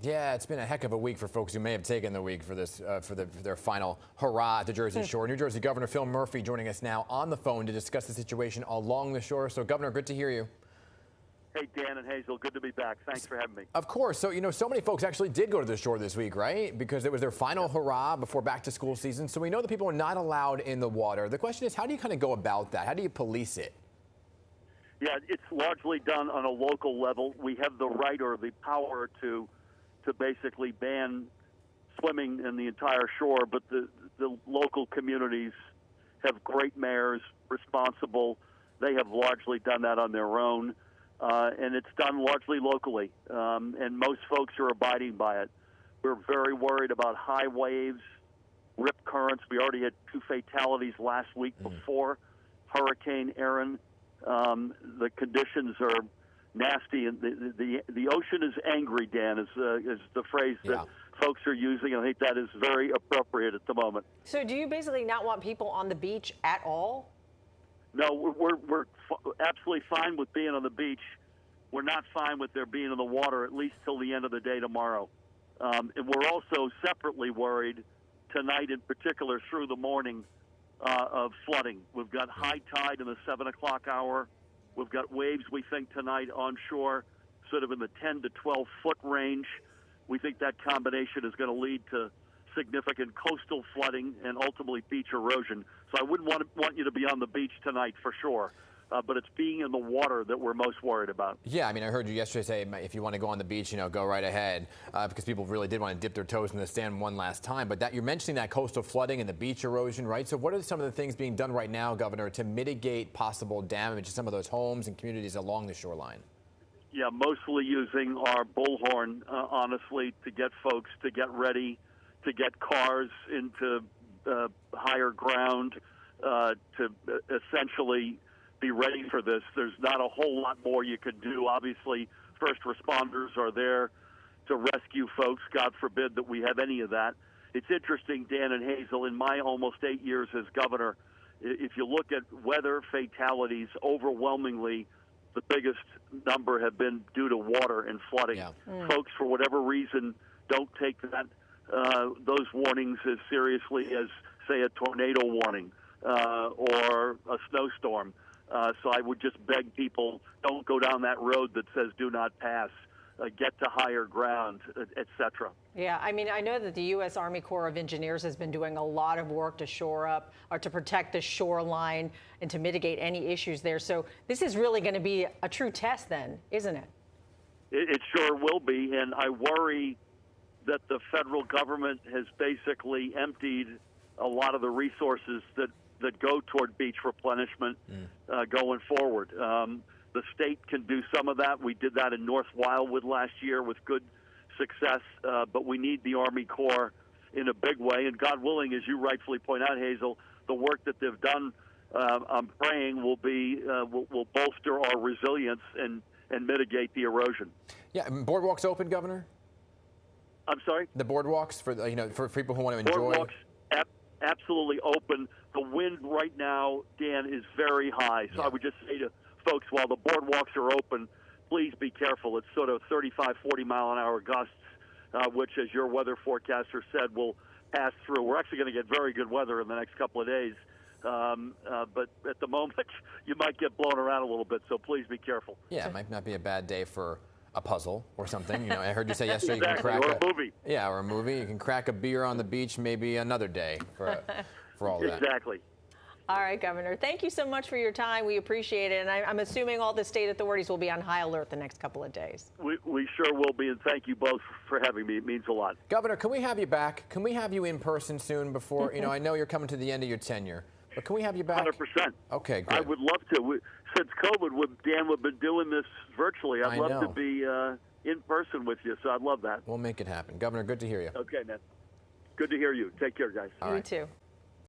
Yeah, it's been a heck of a week for folks who may have taken the week for this, for their final hurrah at the Jersey Shore. New Jersey Governor Phil Murphy joining us now on the phone to discuss the situation along the shore. So, Governor, good to hear you. Hey, Dan and Hazel, good to be back. Thanks for having me. Of course. So, so many folks actually did go to the shore this week, right? Because it was their final hurrah before back-to-school season. So we know that people are not allowed in the water. The question is, how do you kind of go about that? How do you police it? Yeah, it's largely done on a local level. We have the right or the power to basically ban swimming in the entire shore, but the local communities have great mayors responsible. They have largely done that on their own, and it's done largely locally, and most folks are abiding by it. We're very worried about high waves, rip currents. We already had 2 fatalities last week before Hurricane Erin. The conditions are nasty, and the ocean is angry, Dan, is the phrase that folks are using. I think that is very appropriate at the moment. So do you basically not want people on the beach at all? No, we're absolutely fine with being on the beach. We're not fine with there being in the water at least till the end of the day tomorrow. And we're also separately worried tonight in particular through the morning of flooding. We've got high tide in the 7 o'clock hour. We've got waves, we think, tonight onshore, sort of in the 10 to 12-foot range. We think that combination is going to lead to significant coastal flooding and ultimately beach erosion. So I wouldn't want you to be on the beach tonight for sure. But it's being in the water that we're most worried about. Yeah, I mean, I heard you yesterday say if you want to go on the beach, go right ahead, because people really did want to dip their toes in the sand one last time. But you're mentioning that coastal flooding and the beach erosion, right? So what are some of the things being done right now, Governor, to mitigate possible damage to some of those homes and communities along the shoreline? Yeah, mostly using our bullhorn, honestly, to get folks to get ready, to get cars into higher ground, to essentially be ready for this. There's not a whole lot more you can do. Obviously, first responders are there to rescue folks. God forbid that we have any of that. It's interesting, Dan and Hazel, in my almost 8 years as governor, if you look at weather fatalities, overwhelmingly, the biggest number have been due to water and flooding. Yeah. Folks, for whatever reason, don't take that those warnings as seriously as, say, a tornado warning or a snowstorm. So I would just beg people, don't go down that road that says do not pass. Get to higher ground, et cetera. Yeah, I mean, I know that the U.S. Army Corps of Engineers has been doing a lot of work to shore up or to protect the shoreline and to mitigate any issues there. So this is really going to be a true test then, isn't it? It sure will be, and I worry that the federal government has basically emptied a lot of the resources that go toward beach replenishment going forward. The state can do some of that. We did that in North Wildwood last year with good success, but we need the Army Corps in a big way. And God willing, as you rightfully point out, Hazel, the work that they've done, I'm praying will bolster our resilience and mitigate the erosion. Yeah, boardwalks open, Governor? I'm sorry? The boardwalks for for people who want to enjoy. Boardwalks, absolutely open. The wind right now, Dan, is very high. So I would just say to folks, while the boardwalks are open, please be careful. It's sort of 35, 40-mile-an-hour gusts, which, as your weather forecaster said, will pass through. We're actually going to get very good weather in the next couple of days. But at the moment, you might get blown around a little bit, so please be careful. Yeah, it might not be a bad day for a puzzle or something. I heard you say yesterday exactly. You can crack a movie. Yeah, or a movie. You can crack a beer on the beach maybe another day for all that. Exactly. All right, Governor. Thank you so much for your time. We appreciate it. And I'm assuming all the state authorities will be on high alert the next couple of days. We sure will be, and thank you both for having me. It means a lot. Governor, can we have you back? Can we have you in person soon before, I know you're coming to the end of your tenure, but can we have you back? 100%. Okay, good. I would love to. Since COVID, Dan, we've been doing this virtually. I'd love to be in person with you, so I'd love that. We'll make it happen. Governor, good to hear you. Okay, man. Good to hear you. Take care, guys. You too.